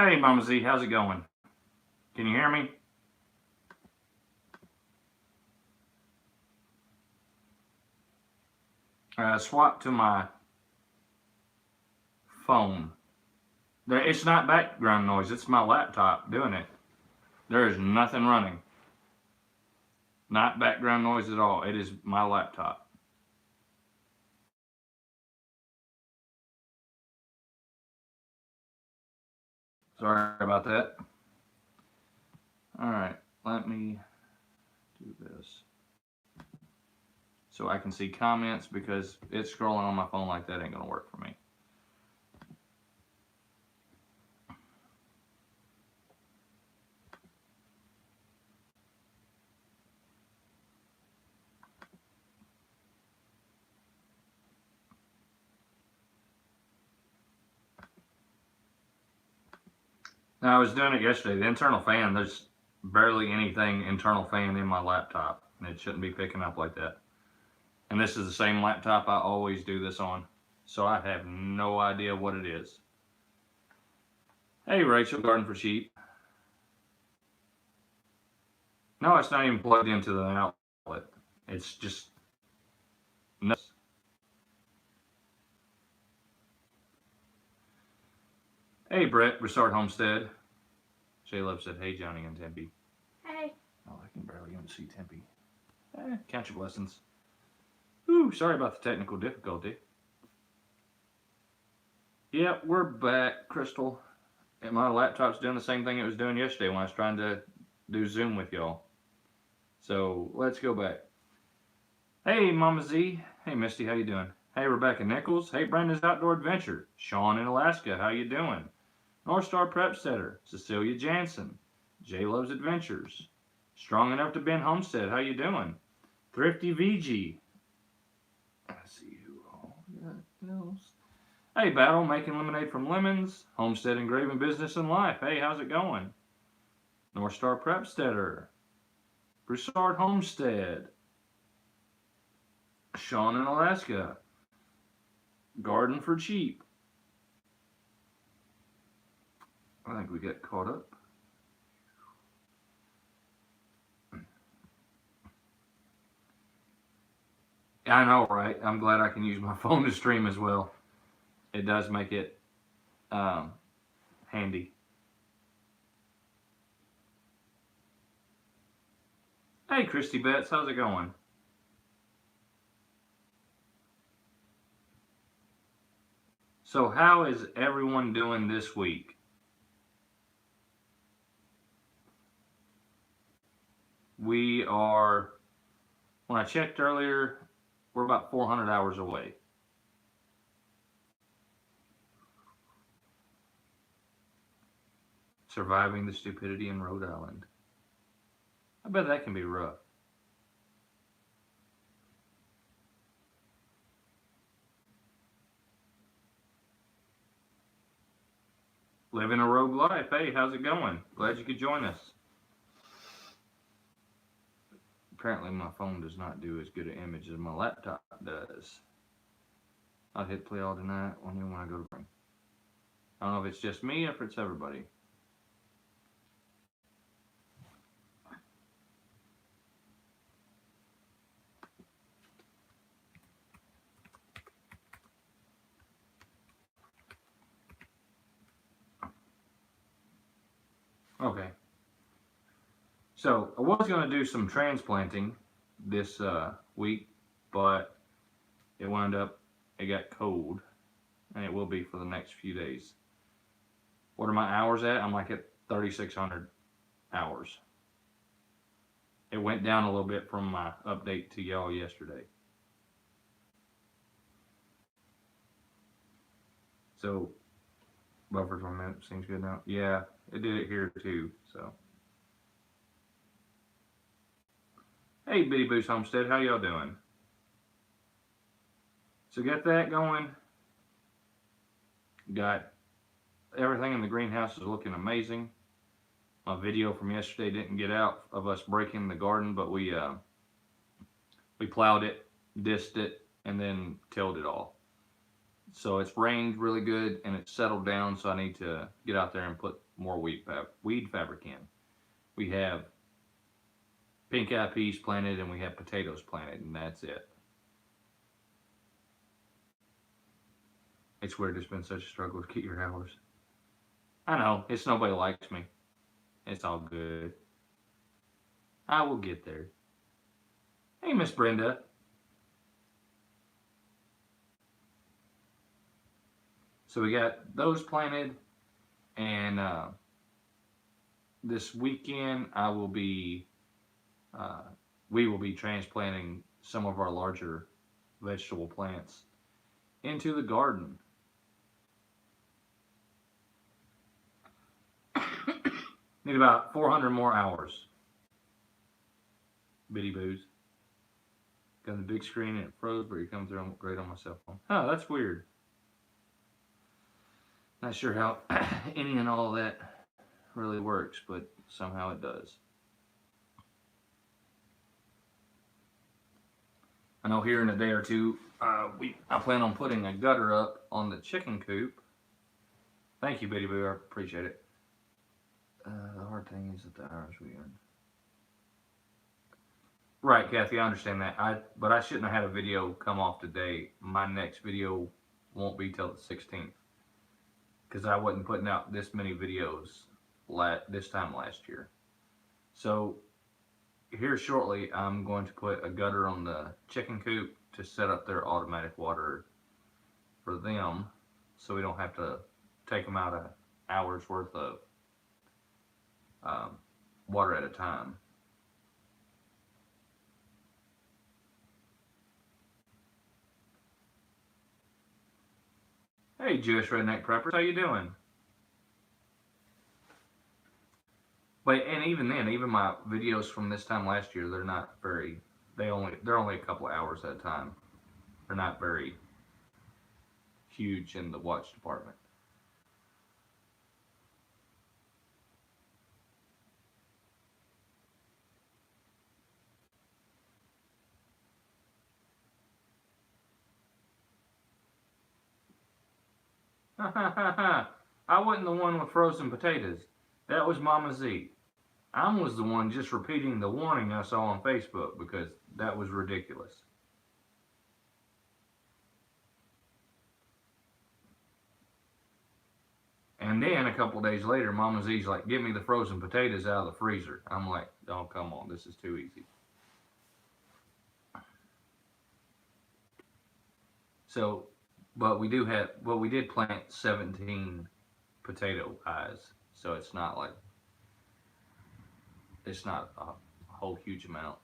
Hey, Mama Z, how's it going? Can you hear me? Swap to my phone. It's not background noise, it's my laptop doing it. There is nothing running. Not background noise at all. It is my laptop. Sorry about that. All right, let me do this so I can see comments because it's scrolling on my phone like that ain't gonna work for me. Now, I was doing it yesterday. The internal fan, there's barely anything internal fan in my laptop, and it shouldn't be picking up like that. And this is the same laptop I always do this on, so I have no idea what it is. Hey, Rachel, Garden for Sheep. No, it's not even plugged into the outlet. It's just nuts. Hey, Brett, Resort Homestead. J-Love said, hey, Johnny and Tempe. Hey. Oh, I can barely even see Tempe. Count your blessings. Ooh, sorry about the technical difficulty. Yeah, we're back, Crystal. And my laptop's doing the same thing it was doing yesterday when I was trying to do Zoom with y'all. So let's go back. Hey, Mama Z. Hey, Misty, how you doing? Hey, Rebecca Nichols. Hey, Brenda's Outdoor Adventure. Sean in Alaska, how you doing? North Star Prep Setter. Cecilia Jansen. J Loves Adventures. Strong Enough to Ben Homestead, how you doing? Thrifty VG. Let's see who all else. Hey, Battle, making lemonade from lemons. Homestead Engraving Business and Life. Hey, how's it going? North Star Prepsteader. Broussard Homestead. Sean in Alaska. Garden for Cheap. I think we got caught up. I know, right? I'm glad I can use my phone to stream as well. It does make it handy. Hey, Christy Betts, how's it going? So, how is everyone doing this week? We are, when I checked earlier, we're about 400 hours away. Surviving the stupidity in Rhode Island. I bet that can be rough. Living a rogue life. Hey, how's it going? Glad you could join us. Apparently my phone does not do as good an image as my laptop does. I'll hit play all tonight when I go to bring. I don't know if it's just me or if it's everybody. Okay. So I was going to do some transplanting this week, but it got cold, and it will be for the next few days. What are my hours at? I'm like at 3,600 hours. It went down a little bit from my update to y'all yesterday. So, buffer for a minute seems good now. Yeah, it did it here too, so. Hey, Bitty Boots Homestead, how y'all doing? So got that going. Got everything in the greenhouse is looking amazing. My video from yesterday didn't get out of us breaking the garden, but we plowed it, disced it, and then tilled it all. So it's rained really good and it's settled down, so I need to get out there and put more weed fabricant. We have pink eyed peas planted and we have potatoes planted, and that's it. It's weird. It's been such a struggle to get your hours. I know. It's nobody likes me. It's all good. I will get there. Hey, Miss Brenda. So we got those planted, and this weekend we will be transplanting some of our larger vegetable plants into the garden. Need about 400 more hours. Bitty boos. Got the big screen and it froze, but it comes through great on my cell phone. Oh, that's weird. Not sure how any and all of that really works, but somehow it does. I know here in a day or two, I plan on putting a gutter up on the chicken coop. Thank you, Bitty Boo. I appreciate it. The hard thing is that the hours we earn. Right, Kathy, I understand that. But I shouldn't have had a video come off today. My next video won't be till the 16th. Because I wasn't putting out this many videos this time last year. So here shortly, I'm going to put a gutter on the chicken coop to set up their automatic water for them, so we don't have to take them out an hour's worth of water at a time. Hey, Jewish Redneck Preppers, how you doing? But and even then, even my videos from this time last year, they're not very. They're only a couple of hours at a time. They're not very huge in the watch department. I wasn't the one with frozen potatoes. That was Mama Z. I was the one just repeating the warning I saw on Facebook because that was ridiculous. And then a couple days later, Mama Z's like, "Give me the frozen potatoes out of the freezer." I'm like, "Oh, come on, this is too easy." So, but we did plant 17 potato eyes, so it's not a whole huge amount.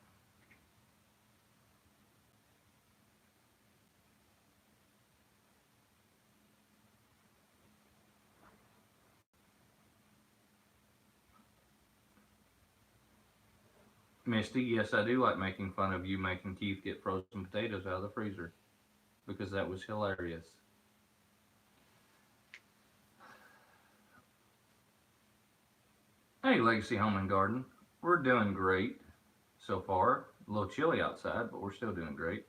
Misty, yes, I do like making fun of you making Keith get frozen potatoes out of the freezer because that was hilarious. Hey, Legacy Home and Garden. We're doing great so far. A little chilly outside, but we're still doing great.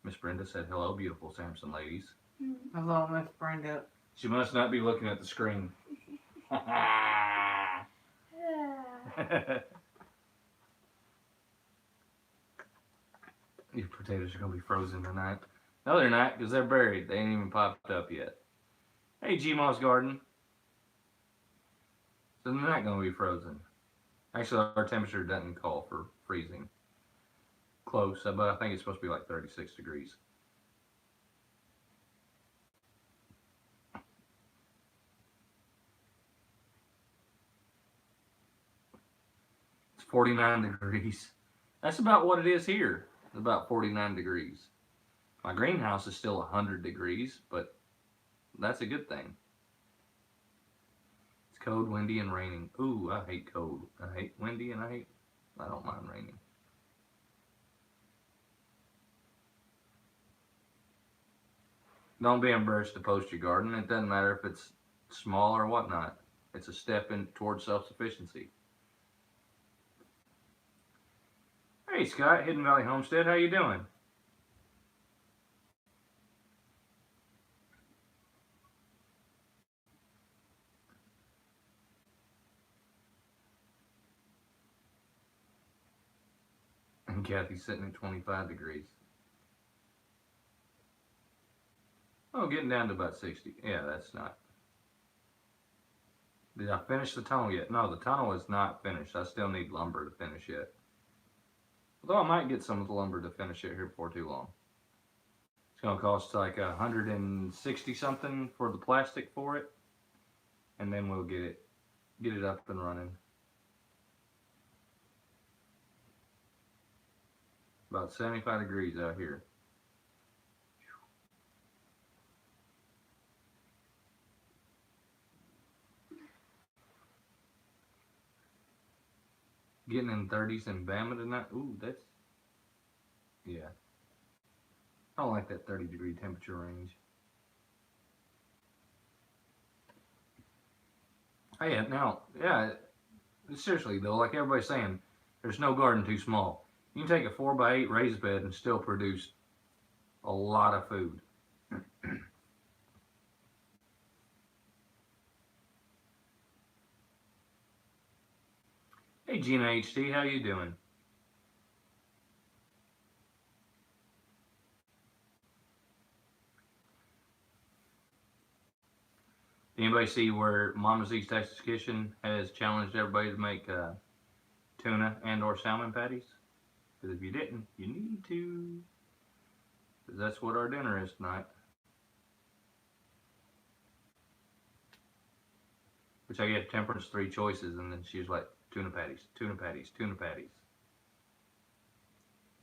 Miss Brenda said, "Hello, beautiful Sampson ladies." Hello, Miss Brenda. She must not be looking at the screen. Your potatoes are going to be frozen tonight. No, they're not, because they're buried. They ain't even popped up yet. Hey, Gmo's Garden. So they're not going to be frozen. Actually, our temperature doesn't call for freezing. Close, but I think it's supposed to be like 36 degrees. It's 49 degrees. That's about what it is here. It's about 49 degrees. My greenhouse is still 100 degrees, but that's a good thing. It's cold, windy, and raining. Ooh, I hate cold. I hate windy, and I don't mind raining. Don't be embarrassed to post your garden. It doesn't matter if it's small or whatnot. It's a step in towards self-sufficiency. Hey, Scott, Hidden Valley Homestead, how you doing? Kathy's sitting at 25 degrees. Oh, getting down to about 60. Yeah, that's not. Did I finish the tunnel yet? No, the tunnel is not finished. I still need lumber to finish it. Although I might get some of the lumber to finish it here before too long. It's going to cost like 160 something for the plastic for it. And then we'll get it up and running. About 75 degrees out here. Getting in 30s in Bama tonight. Ooh, that's, yeah. I don't like that 30-degree temperature range. Hey, now, yeah, seriously though, like everybody's saying, there's no garden too small. You can take a 4x8 raised bed and still produce a lot of food. Hey, Gina HD, how you doing? Anybody see where Mama Z's Texas Kitchen has challenged everybody to make tuna and or salmon patties? Because if you didn't, you need to. Because that's what our dinner is tonight. Which I gave Temperance 3 choices, and then she was like, tuna patties, tuna patties, tuna patties.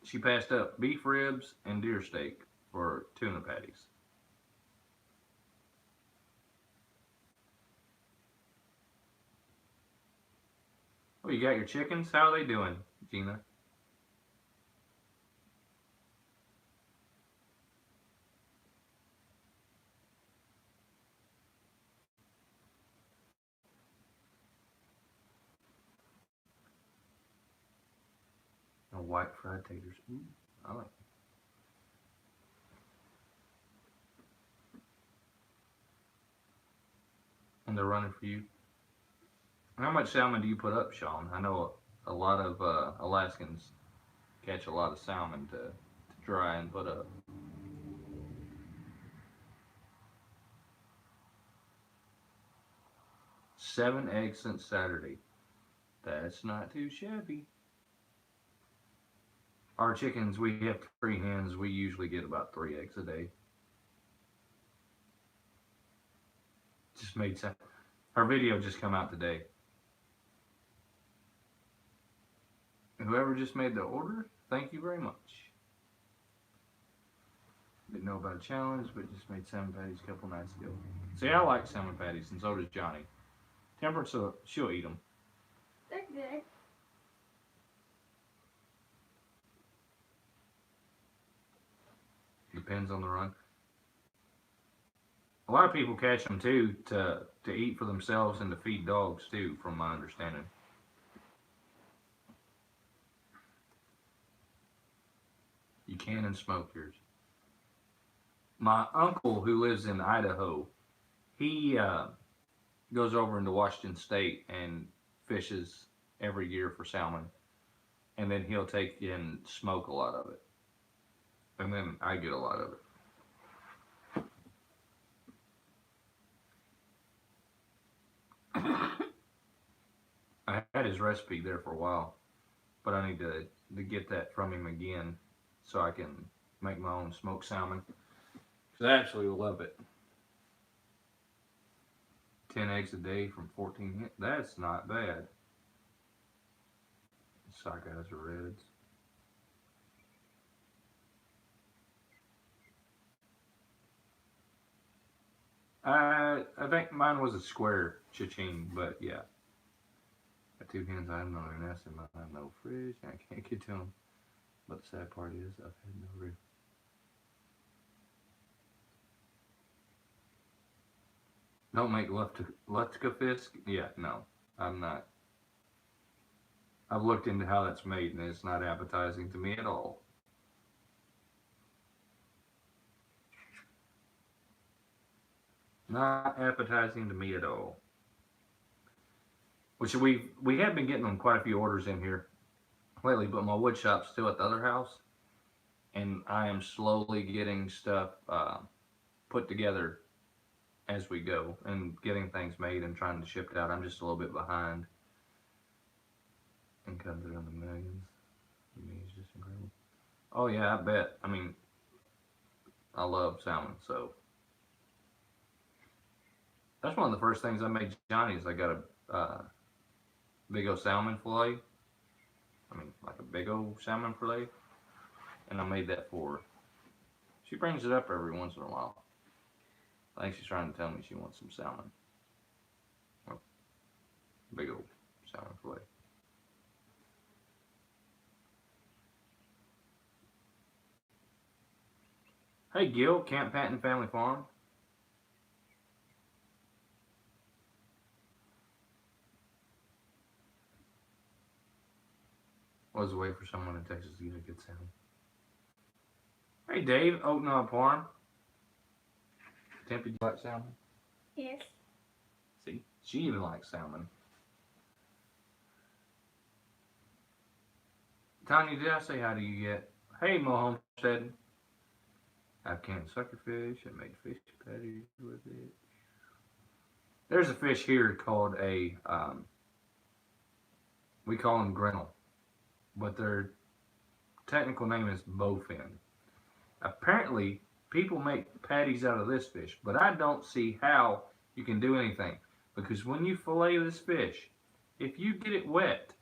She passed up beef ribs and deer steak for tuna patties. Oh, you got your chickens? How are they doing, Gina? And white fried taters. Ooh, I like it. And they're running for you. How much salmon do you put up, Sean? I know a lot of Alaskans catch a lot of salmon to dry and put up. 7 eggs since Saturday. That's not too shabby. Our chickens, we have 3 hens. We usually get about 3 eggs a day. Just made sense. Our video just come out today. Whoever just made the order, thank you very much. Didn't know about a challenge, but just made salmon patties a couple nights ago. See, I like salmon patties, and so does Johnny. Temperance, she'll eat them. They're good. Depends on the run. A lot of people catch them too to eat for themselves and to feed dogs too, from my understanding. You can and smoke yours. My uncle, who lives in Idaho, he goes over into Washington State and fishes every year for salmon, and then he'll take and smoke a lot of it, and then I get a lot of it. I had his recipe there for a while, but I need to get that from him again so I can make my own smoked salmon, because I absolutely love it. 10 eggs a day from 14 hens. That's not bad. Sockeyes are reds. I think mine was a square cha-ching, but yeah. Got 2 hens. I have no nest in mine. I have no fridge. I can't get to them. But the sad part is I've had no room. Don't make Lutska Yeah, no, I'm not. I've looked into how that's made, and it's not appetizing to me at all. Not appetizing to me at all. Which we have been getting on quite a few orders in here lately, but my wood shop's still at the other house, and I am slowly getting stuff put together as we go and getting things made and trying to ship it out. I'm just a little bit behind. And comes around the millions. I mean, it's just incredible. Oh yeah, I bet. I mean, I love salmon, so that's one of the first things I made Johnny is I got a big old salmon fillet. I mean, like a big old salmon fillet, and I made that for her. She brings it up every once in a while. I think she's trying to tell me she wants some salmon. Or big old salmon fillet. Hey Gil, Camp Patton Family Farm. Was a way for someone in Texas to get a good salmon. Hey Dave, Oak Knob Farm. Tempe, do you like salmon? Yes. See, she even likes salmon. Tanya, did I say how do you get? Hey Mo Homestead. I've canned suckerfish and made fish patties with it. There's a fish here called a, we call them grinnell, but their technical name is bowfin. Apparently, people make patties out of this fish, but I don't see how you can do anything. Because when you fillet this fish, if you get it wet,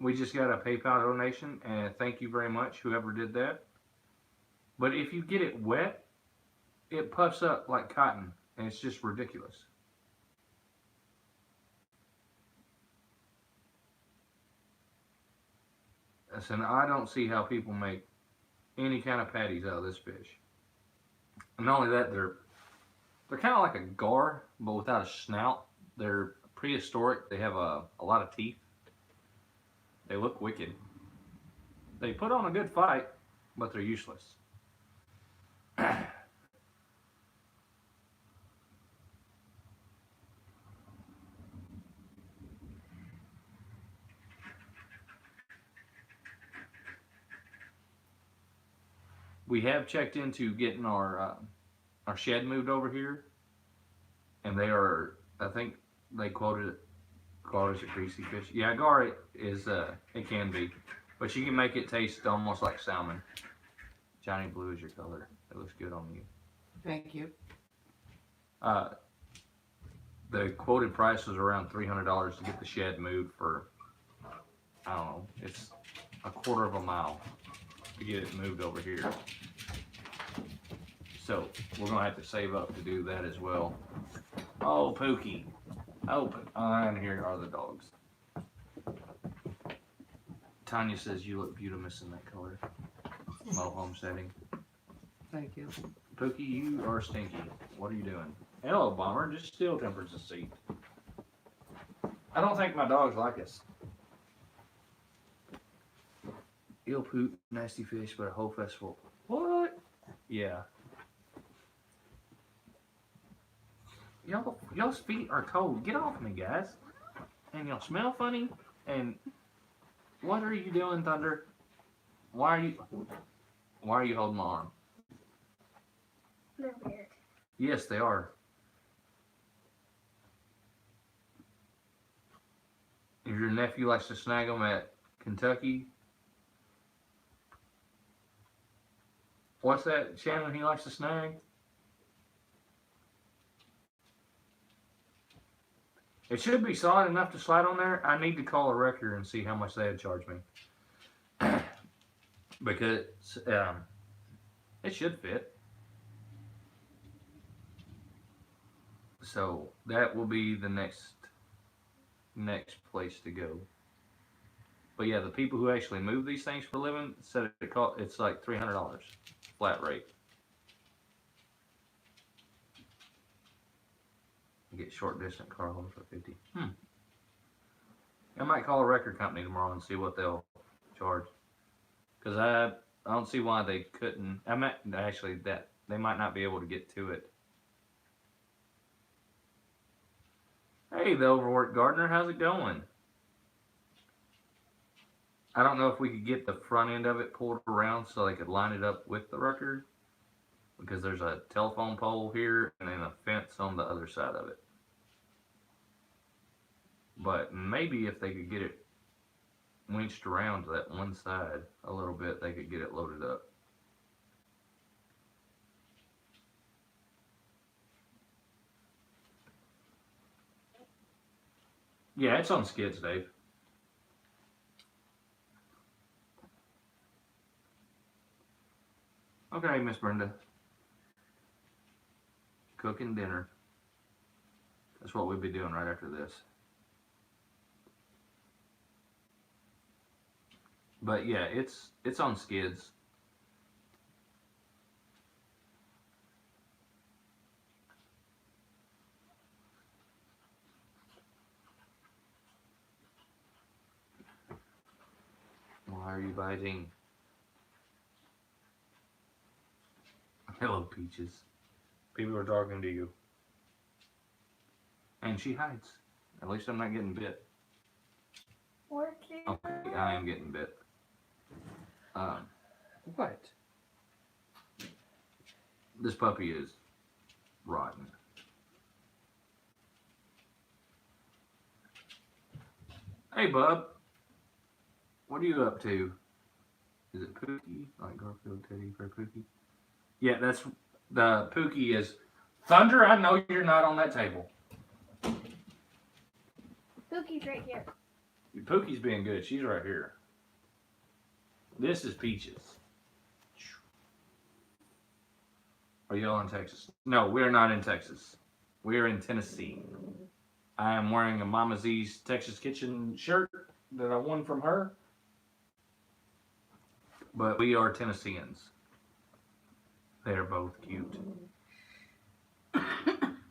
we just got a PayPal donation, and thank you very much, whoever did that. But if you get it wet, it puffs up like cotton, and it's just ridiculous. And I don't see how people make any kind of patties out of this fish. And not only that, they're kind of like a gar, but without a snout. They're prehistoric. They have a lot of teeth. They look wicked. They put on a good fight, but they're useless. We have checked into getting our shed moved over here, and they are. I think they quoted it. Gar is a greasy fish. Yeah, gar is. It can be, but you can make it taste almost like salmon. Johnny blue is your color. It looks good on you. Thank you. Uh, the quoted price was around $300 to get the shed moved for. I don't know. It's a quarter of a mile to get it moved over here. So we're gonna have to save up to do that as well. Oh, Pookie. Oh, and here are the dogs. Tanya says you look beautiful in that color. Mo Homesteading. Thank you. Pookie, you are stinky. What are you doing? Hello, Bomber. Just still tempers the seat. I don't think my dogs like us. Ill poop, nasty fish, but a whole festival. What? Yeah. Y'all's feet are cold. Get off me, guys. And y'all smell funny. And what are you doing, Thunder? Why are you holding my arm? They're weird. Yes, they are. If your nephew likes to snag them at Kentucky, what's that channel he likes to snag? It should be solid enough to slide on there. I need to call a wrecker and see how much they'd charge me. Because it should fit. So that will be the next place to go. But yeah, the people who actually move these things for a living said it's like $300 flat rate. You get short distance car home for $50. I might call a record company tomorrow and see what they'll charge. Because I don't see why they couldn't. That they might not be able to get to it. Hey, the overworked gardener, how's it going? I don't know if we could get the front end of it pulled around so they could line it up with the record because there's a telephone pole here and then a fence on the other side of it. But maybe if they could get it winched around to that one side a little bit, they could get it loaded up. Yeah, it's on skids, Dave. Okay, Miss Brenda. Cooking dinner. That's what we'll be doing right after this. But yeah, it's on skids. Why are you biting? Hello, Peaches. People are talking to you. And she hides. At least I'm not getting bit. Okay, I am getting bit. What? This puppy is rotten. Hey, bub. What are you up to? Is it Pookie? Like Garfield Teddy for Pookie? Yeah, that's the Pookie is Thunder. I know you're not on that table. Pookie's right here. Pookie's being good. She's right here. This is Peaches. Are y'all in Texas? No, we're not in Texas. We're in Tennessee. I am wearing a Mama Z's Texas Kitchen shirt that I won from her. But we are Tennesseans. They're both cute.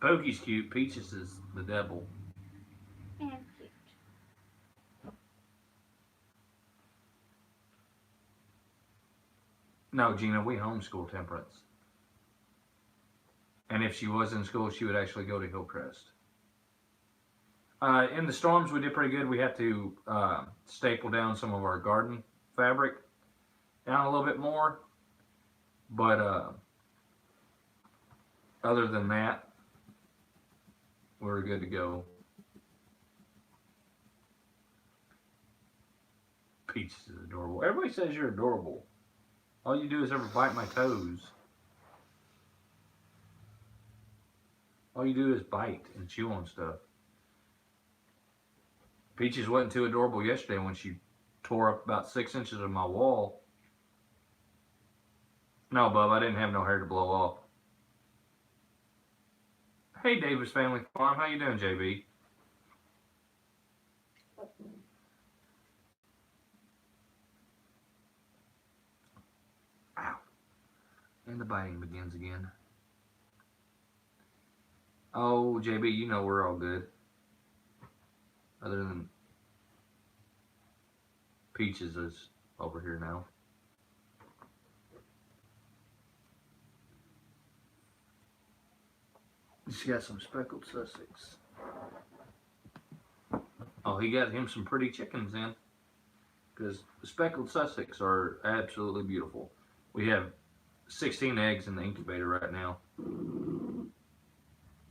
Pokey's cute. Peaches is the devil. And cute. No, Gina, we homeschool Temperance. And if she was in school, she would actually go to Hillcrest. In the storms, we did pretty good. We had to staple down some of our garden fabric down a little bit more. But other than that, we're good to go. Peaches is adorable. Everybody says you're adorable. All you do is ever bite my toes. All you do is bite and chew on stuff. Peaches wasn't too adorable yesterday when she tore up about 6 inches of my wall. No, bub, I didn't have no hair to blow off. Hey, Davis Family Farm, how you doing, JB? Ow. And the biting begins again. Oh, JB, you know we're all good. Other than Peaches is over here now. She's got some speckled Sussex. Oh, he got him some pretty chickens in. Because the speckled Sussex are absolutely beautiful. We have 16 eggs in the incubator right now.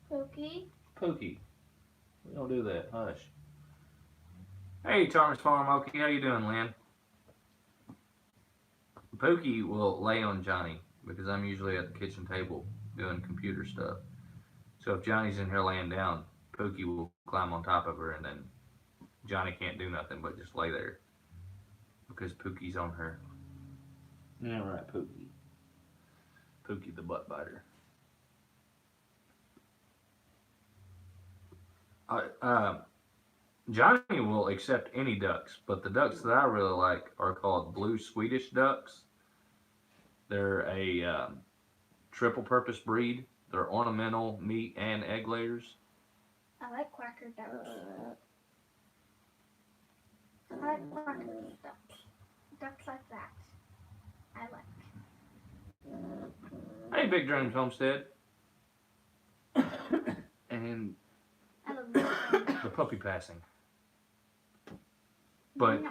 Pookie. Pookie. We don't do that. Hush. Hey, Thomas Farm. Okay, how you doing, Lynn? Pookie will lay on Johnny because I'm usually at the kitchen table doing computer stuff. So if Johnny's in here laying down, Pookie will climb on top of her, and then Johnny can't do nothing but just lay there because Pookie's on her. Yeah, right, Pookie. Pookie the butt biter. Johnny will accept any ducks, but the ducks that I really like are called blue Swedish ducks. They're a triple purpose breed. They're ornamental, meat, and egg layers. I like quacker ducks. I like quacker ducks. Ducks like that. I like. Hey, Big Dreams Homestead. And I love the puppy passing. But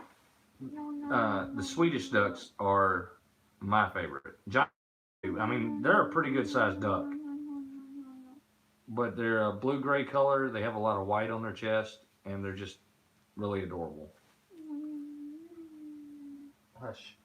No. the Swedish ducks are my favorite. I mean, they're a pretty good sized duck, but they're a blue-gray color. They have a lot of white on their chest, and they're just really adorable. Hush.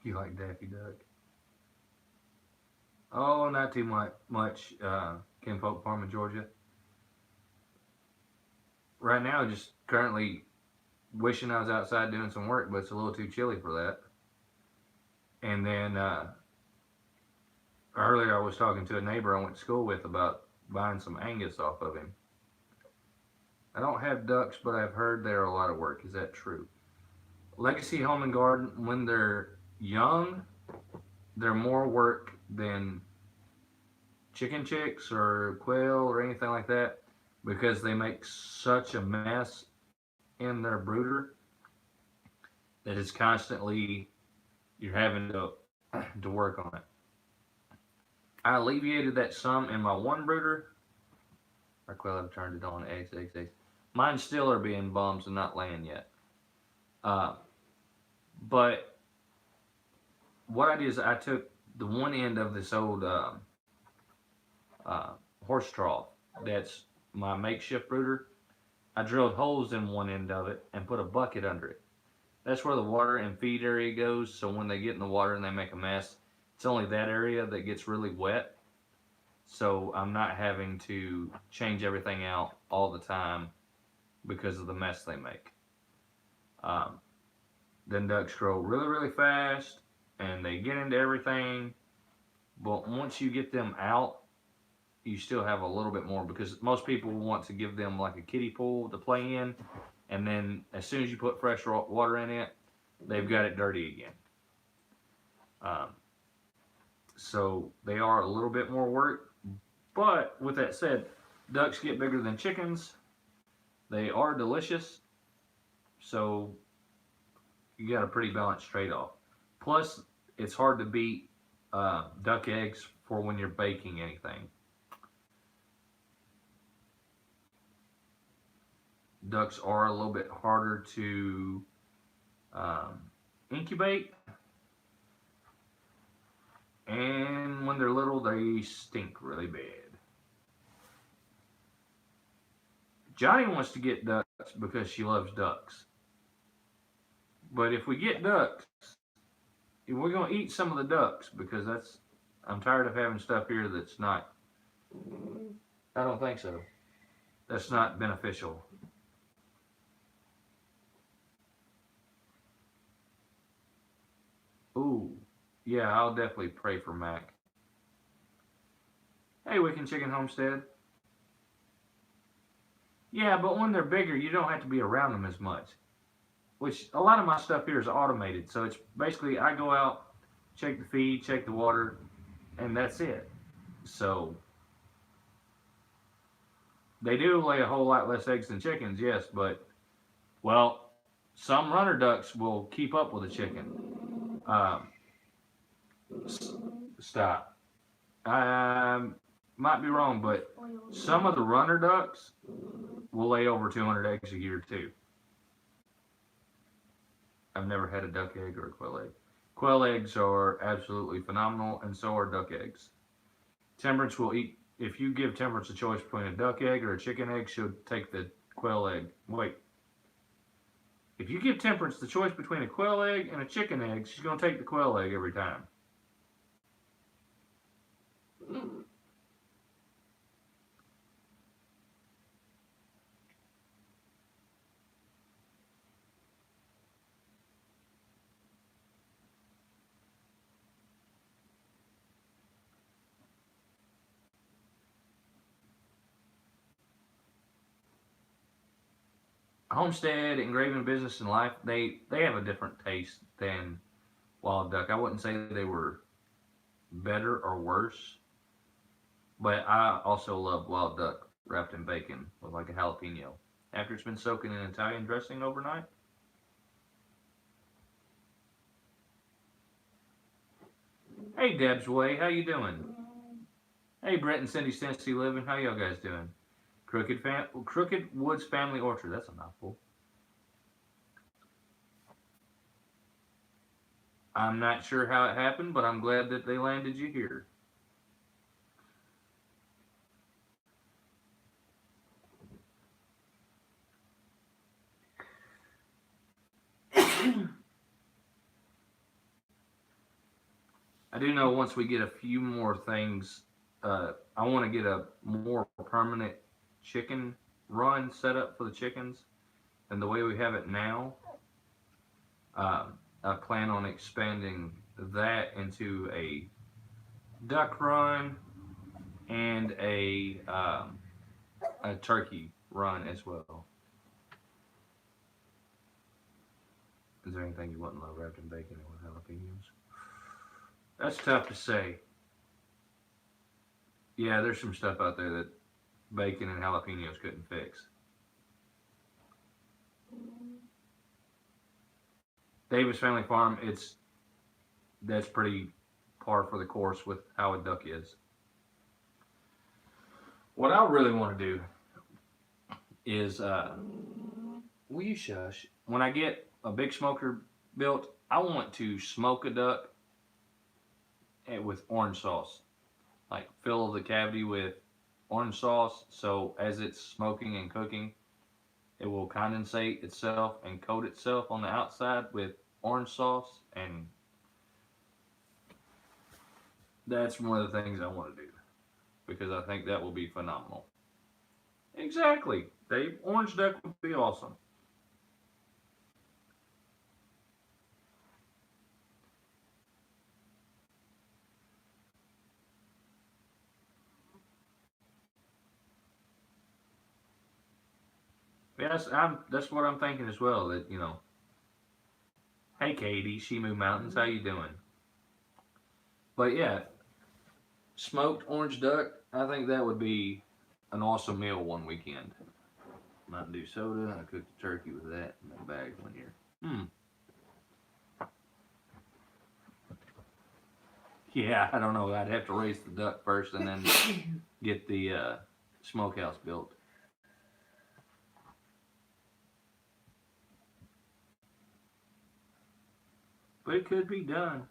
You like Daffy Duck? Oh, not too much. Kinfolk Farm in Georgia. Right now, just currently wishing I was outside doing some work, but it's a little too chilly for that. And then earlier, I was talking to a neighbor I went to school with about buying some Angus off of him. I don't have ducks, but I've heard they're a lot of work. Is that true? Legacy Home and Garden, when they're young, they're more work than chicken chicks or quail or anything like that because they make such a mess in their brooder that it's constantly you're having to work on it. I alleviated that some in my one brooder. Our quail have turned it on eggs. Mine still are being bums and not laying yet. But what I did is I took the one end of this old horse trough that's my makeshift brooder. I drilled holes in one end of it and put a bucket under it. That's where the water and feed area goes, so when they get in the water and they make a mess, it's only that area that gets really wet. So I'm not having to change everything out all the time because of the mess they make. Then ducks grow really fast and they get into everything. But once you get them out, you still have a little bit more because most people want to give them like a kiddie pool to play in. And then as soon as you put fresh water in it, they've got it dirty again. So they are a little bit more work. But with that said, ducks get bigger than chickens. They are delicious. So you got a pretty balanced trade-off. Plus, it's hard to beat duck eggs for when you're baking anything. Ducks are a little bit harder to incubate. And when they're little, they stink really bad. Johnny wants to get ducks because she loves ducks. But if we get ducks, we're going to eat some of the ducks because I'm tired of having stuff here that's not, I don't think so. That's not beneficial. Ooh, yeah, I'll definitely pray for Mac. Hey, Wicked Chicken Homestead. Yeah, but when they're bigger, you don't have to be around them as much. Which, a lot of my stuff here is automated. So it's basically, I go out, check the feed, check the water, and that's it. So, they do lay a whole lot less eggs than chickens, yes, but, well, some runner ducks will keep up with a chicken. Stop. I might be wrong, but some of the runner ducks will lay over 200 eggs a year too. I've never had a duck egg or a quail egg. Quail eggs are absolutely phenomenal, and so are duck eggs. Temperance will eat. If you give Temperance a choice between a duck egg or a chicken egg, she'll take the quail egg. Wait. If you give Temperance the choice between a quail egg and a chicken egg, she's going to take the quail egg every time. Homestead, engraving business, and life, they have a different taste than wild duck. I wouldn't say they were better or worse, but I also love wild duck wrapped in bacon with like a jalapeno after it's been soaking in Italian dressing overnight. Hey Deb's Way, how you doing? Hey Brett and Cindy Cincy Living, how y'all guys doing? Crooked Woods Family Orchard, that's a mouthful. I'm not sure how it happened, but I'm glad that they landed you here. I do know once we get a few more things, I want to get a more permanent chicken run set up for the chickens. And the way we have it now, I plan on expanding that into a duck run and a turkey run as well. Is there anything you wouldn't love wrapped in bacon or with jalapenos? That's tough to say. Yeah, there's some stuff out there that bacon and jalapenos couldn't fix. Davis Family Farm, that's pretty par for the course with how a duck is. What I really want to do is, will you shush? When I get a big smoker built, I want to smoke a duck with orange sauce. Like fill the cavity with orange sauce, so as it's smoking and cooking, it will condensate itself and coat itself on the outside with orange sauce, and that's one of the things I want to do because I think that will be phenomenal. Exactly, Dave. Orange duck would be awesome. Yes, that's what I'm thinking as well. That hey Katie, Shimu Mountains, how you doing? But yeah, smoked orange duck. I think that would be an awesome meal one weekend. Mountain Dew soda. I cooked the turkey with that in my bag one year. Yeah, I don't know. I'd have to raise the duck first and then get the smokehouse built. But it could be done.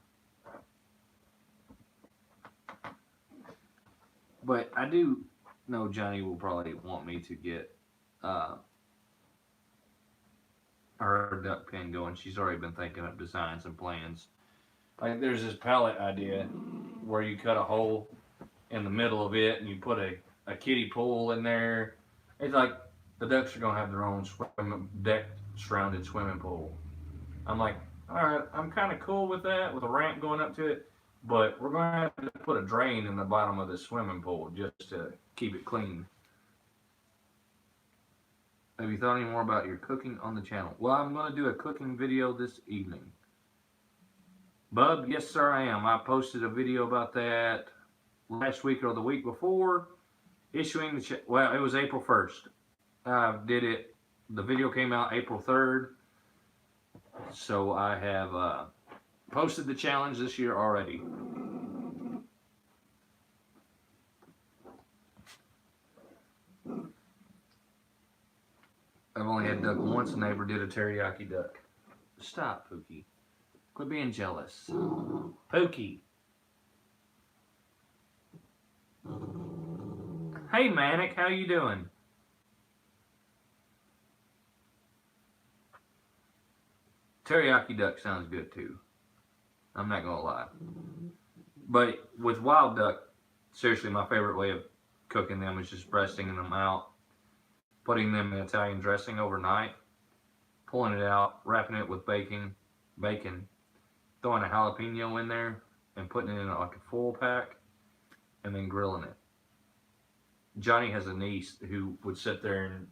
But I do know Johnny will probably want me to get her duck pen going. She's already been thinking of designs and plans. Like there's this pallet idea where you cut a hole in the middle of it and you put a kiddie pool in there. It's like the ducks are gonna have their own deck surrounded swimming pool. I'm like, all right, I'm kind of cool with that, with a ramp going up to it, but we're gonna have to put a drain in the bottom of the swimming pool just to keep it clean. Have you thought any more about your cooking on the channel? Well, I'm gonna do a cooking video this evening. Bub, yes sir I am. I posted a video about that last week or the week before, issuing the well, it was April 1st. I did it. The video came out April 3rd. So I have posted the challenge this year already. I've only had duck once. A neighbor did a teriyaki duck. Stop, Pookie. Quit being jealous. Pookie. Hey, Manic, how you doing? Teriyaki duck sounds good too. I'm not gonna lie. But with wild duck, seriously, my favorite way of cooking them is just breasting them out, putting them in Italian dressing overnight, pulling it out, wrapping it with bacon, throwing a jalapeno in there, and putting it in like a full pack, and then grilling it. Johnny has a niece who would sit there and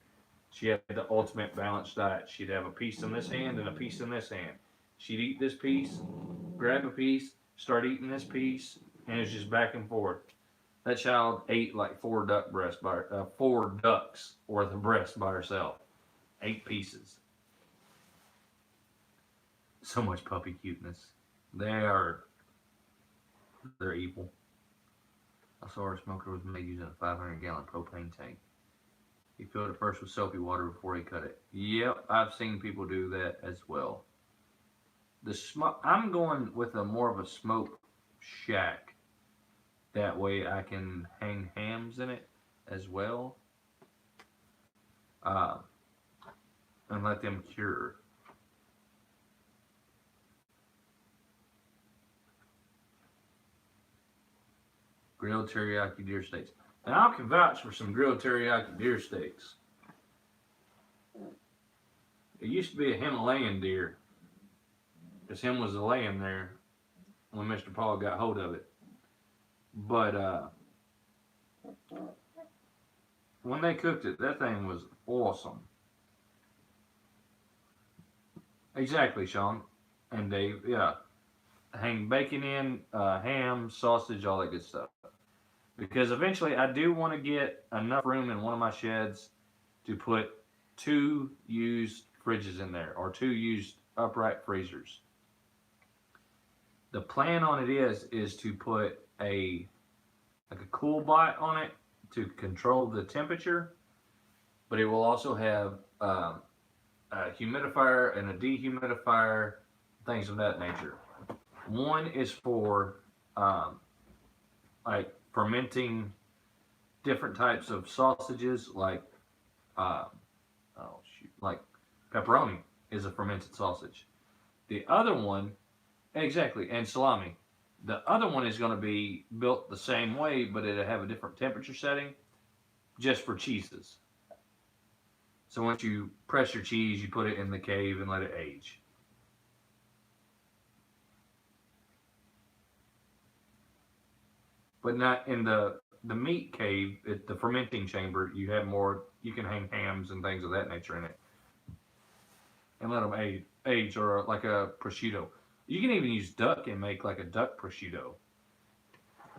she had the ultimate balanced diet. She'd have a piece in this hand and a piece in this hand. She'd eat this piece, grab a piece, start eating this piece, and it's just back and forth. That child ate like 4 ducks worth of breast by herself. 8 pieces. So much puppy cuteness. They're evil. I saw her smoker was made using a 500-gallon propane tank. He filled it first with soapy water before he cut it. Yep, I've seen people do that as well. I'm going with more of a smoke shack. That way I can hang hams in it as well. And let them cure. Grilled teriyaki deer steaks. Now I can vouch for some grilled teriyaki deer steaks. It used to be a Himalayan deer. Because him was laying there when Mr. Paul got hold of it. But when they cooked it, that thing was awesome. Exactly, Sean and Dave. Yeah. Hang bacon in, ham, sausage, all that good stuff. Because eventually I do want to get enough room in one of my sheds to put 2 used fridges in there, or 2 used upright freezers. The plan on it is to put a cool bot on it to control the temperature, but it will also have a humidifier and a dehumidifier, things of that nature. One is for like fermenting different types of sausages, like like pepperoni is a fermented sausage. The other one, exactly, and salami. The other one is going to be built the same way, but it'll have a different temperature setting, just for cheeses. So once you press your cheese, you put it in the cave and let it age. But not in the meat cave, the fermenting chamber. You have more. You can hang hams and things of that nature in it, and let them age, or like a prosciutto. You can even use duck and make like a duck prosciutto.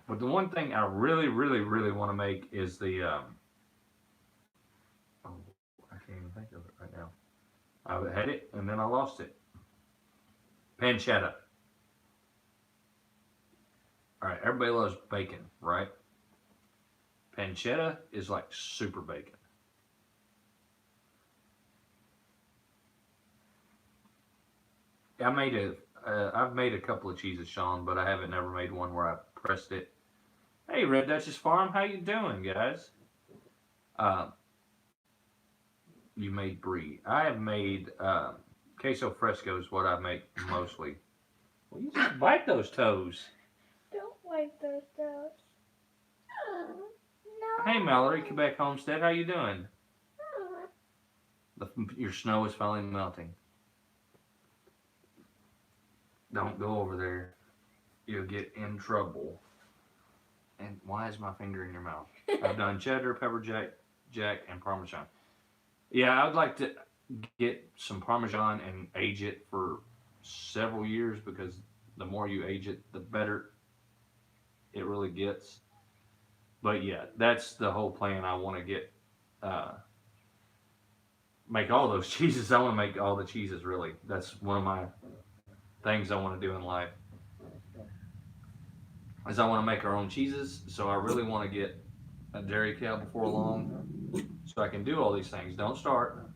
But the one thing I really, really, really want to make is the I can't even think of it right now. I had it and then I lost it. Pancetta. All right, everybody loves bacon, right? Pancetta is like super bacon. I've made a couple of cheeses, Sean, but I haven't never made one where I pressed it. Hey, Red Duchess Farm, how you doing, guys? You made brie. I have made queso fresco is what I make mostly. Well, you just bite those toes. Don't wipe those toes. No. Hey, Mallory, Quebec Homestead, how you doing? Your snow is finally melting. Don't go over there. You'll get in trouble. And why is my finger in your mouth? I've done cheddar, pepper jack, and Parmesan. Yeah, I'd like to get some Parmesan and age it for several years, because the more you age it, the better it really gets. But yeah, that's the whole plan. I want to get, make all those cheeses. I want to make all the cheeses, really. That's one of my things I want to do in life. Is I want to make our own cheeses. So I really want to get a dairy cow before long, so I can do all these things. Don't start.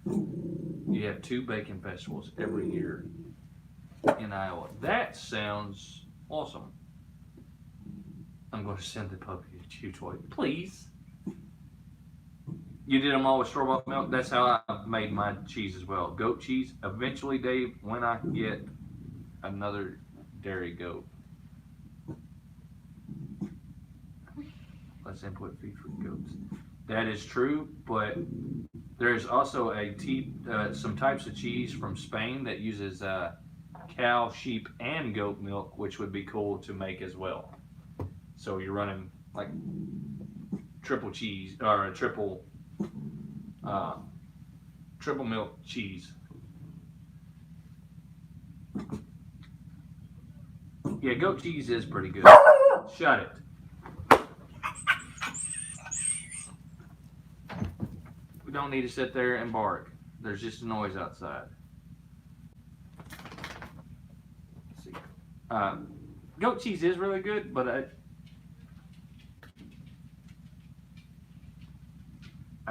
You have 2 bacon festivals every year in Iowa. That sounds awesome. I'm going to send the puppy a chew toy, please. You did them all with store-bought milk? That's how I made my cheese as well. Goat cheese. Eventually, Dave, when I get another dairy goat. Let's input feed for goats. That is true, but there's also some types of cheese from Spain that uses cow, sheep, and goat milk, which would be cool to make as well. So you're running like triple cheese, or a triple milk cheese. Yeah, goat cheese is pretty good. Shut it. We don't need to sit there and bark. There's just a noise outside. Let's see. Goat cheese is really good, but I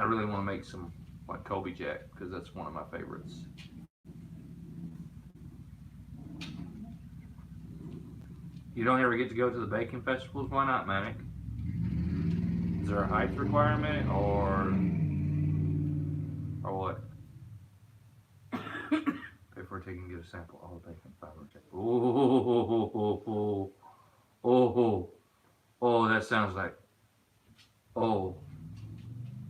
really want to make some like Colby Jack because that's one of my favorites. You don't ever get to go to the baking festivals? Why not, Manic? Is there a height requirement or what? Before taking get a sample, all the bacon fiber. Oh, that sounds like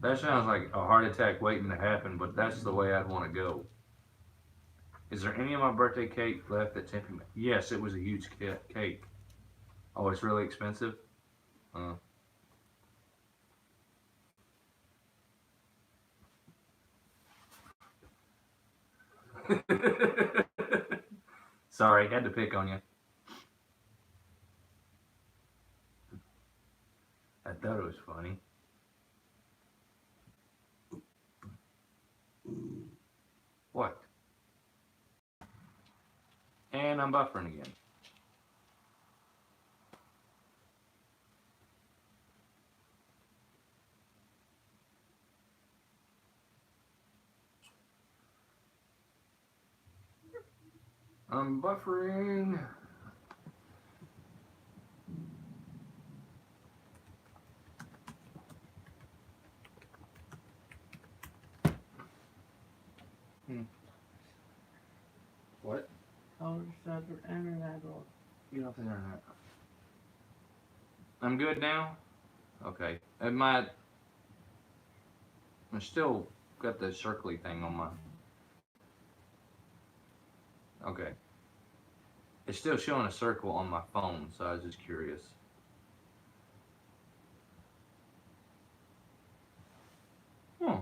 that sounds like a heart attack waiting to happen. But that's the way I'd want to go. Is there any of my birthday cake left at Tempe? Yes, it was a huge cake. Oh, it's really expensive. Sorry, had to pick on you. I thought it was funny. What? And I'm buffering again. I'm buffering. What? Oh, just the internet or Get off the internet. I'm good now? Okay. I still got the circly thing on my... Okay. It's still showing a circle on my phone, so I was just curious. Hmm.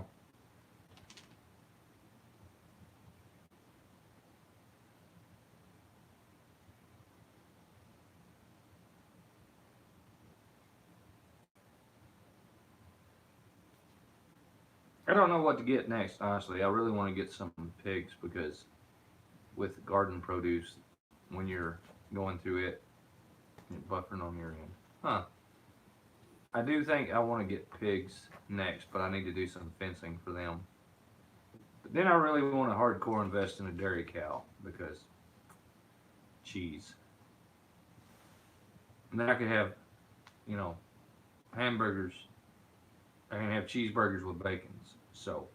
I don't know what to get next, honestly. I really want to get some pigs because with garden produce, when you're going through it, you're buffering on your end. Huh. I do think I want to get pigs next, but I need to do some fencing for them. But then I really want to hardcore invest in a dairy cow because cheese. And then I could have, hamburgers. I can have cheeseburgers with bacons. So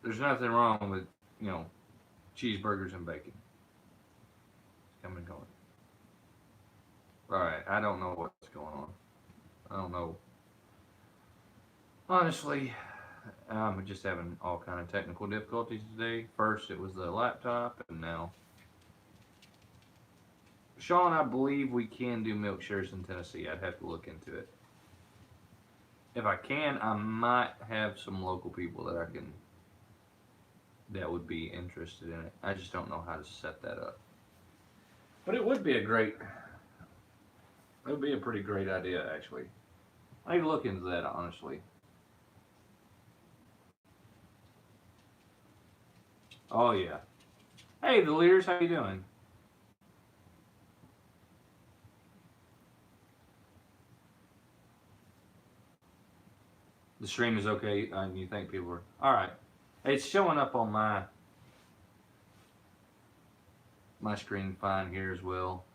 there's nothing wrong with, cheeseburgers and bacon. Come and going. Alright, I don't know what's going on. I don't know. Honestly, I'm just having all kind of technical difficulties today. First it was the laptop, and now Sean, I believe we can do milk shares in Tennessee. I'd have to look into it. If I can, I might have some local people that would be interested in it. I just don't know how to set that up. But it would be it would be a pretty great idea, actually. I need to look into that, honestly. Oh, yeah. Hey, the leaders, how you doing? The stream is okay, and you think people are... Alright. It's showing up on my screen fine here as well.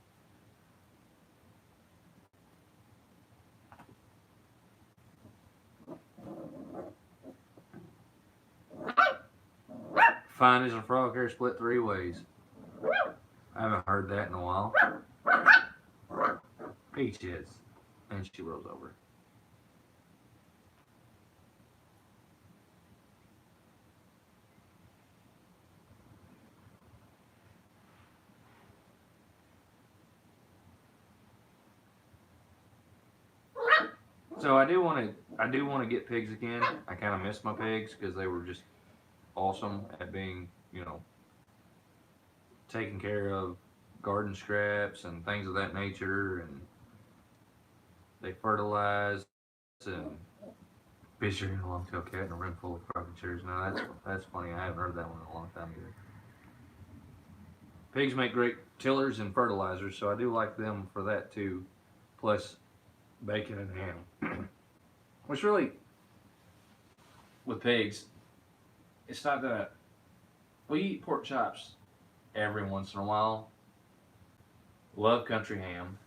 Fine as a frog hair split 3 ways. I haven't heard that in a while. Peach is. And she rolls over. So I do want to get pigs again. I kind of miss my pigs because they were just awesome at being, taking care of garden scraps and things of that nature, and they fertilize and Fisher and a long-tailed cat in a room full of rocking chairs. No, that's funny. I haven't heard that one in a long time either. Pigs make great tillers and fertilizers, so I do like them for that too. Plus bacon and ham. Which really, with pigs, it's not that we eat pork chops every once in a while. Love country ham.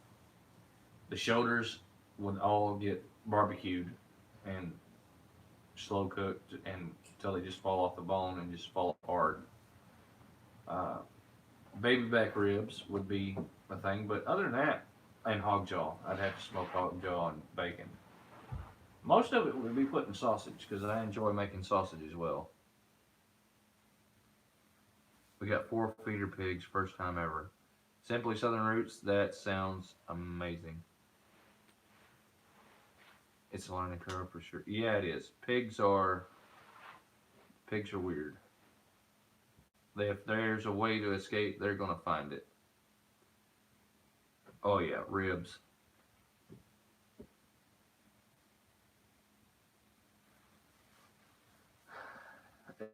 The shoulders would all get barbecued and slow cooked and until they just fall off the bone and just fall apart. Uh, Baby back ribs would be a thing, but other than that, and hog jaw, I'd have to smoke hog jaw and bacon. Most of it would be put in sausage because I enjoy making sausage as well. We got 4 feeder pigs, first time ever. Simply Southern Roots, that sounds amazing. It's a learning curve for sure. Yeah, it is. Pigs are weird. If there's a way to escape, they're gonna find it. Oh yeah, ribs.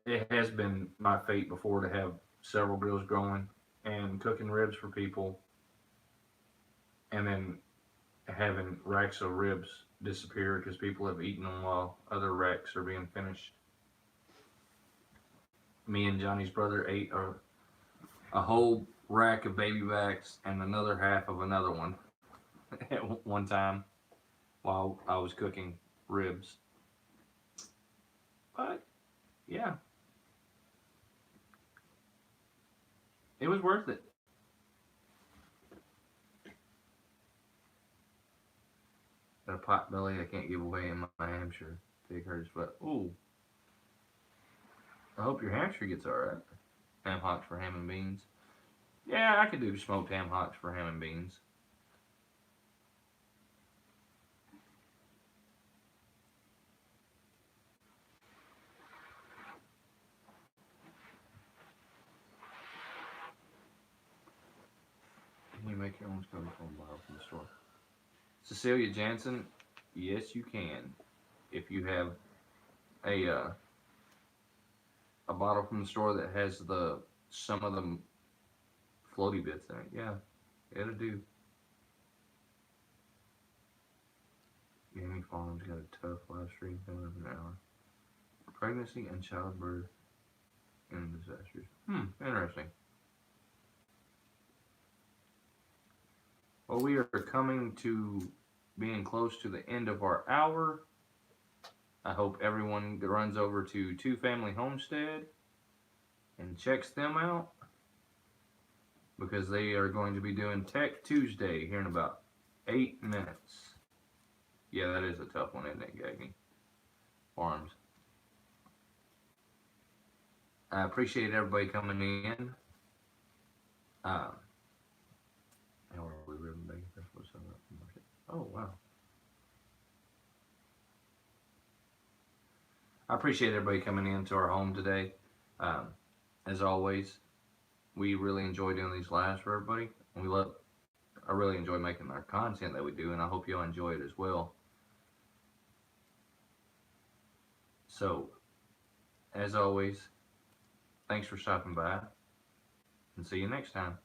It has been my fate before to have several grills going and cooking ribs for people, and then having racks of ribs disappear because people have eaten them while other racks are being finished. Me and Johnny's brother ate a whole rack of baby backs and another half of another one at one time while I was cooking ribs. But yeah, it was worth it. Got a pot belly I can't give away in my Hampshire pig herders, but ooh, I hope your Hampshire gets alright. Ham hocks for ham and beans. Yeah, I could do smoked ham hocks for ham and beans. Can you make your own styrofoam bottle from the store? Cecilia Jansen, yes you can. If you have a bottle from the store that has some of the floaty bits in it, yeah, it'll do. Gaming Farms got a tough live stream coming up in an hour. Pregnancy and childbirth and disasters. Interesting. Well, we are coming to being close to the end of our hour. I hope everyone runs over to Two Family Homestead and checks them out because they are going to be doing Tech Tuesday here in about 8 minutes. Yeah, that is a tough one, isn't it, Gaggy? Farms. I appreciate everybody coming in. How are we ribbon baking festival? Oh, wow. I appreciate everybody coming into our home today. As always, we really enjoy doing these lives for everybody. I really enjoy making our content that we do, and I hope y'all enjoy it as well. So, as always, thanks for stopping by, and see you next time.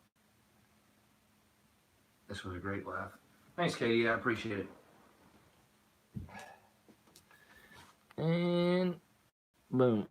This was a great laugh. Thanks, Katie. I appreciate it. And boom.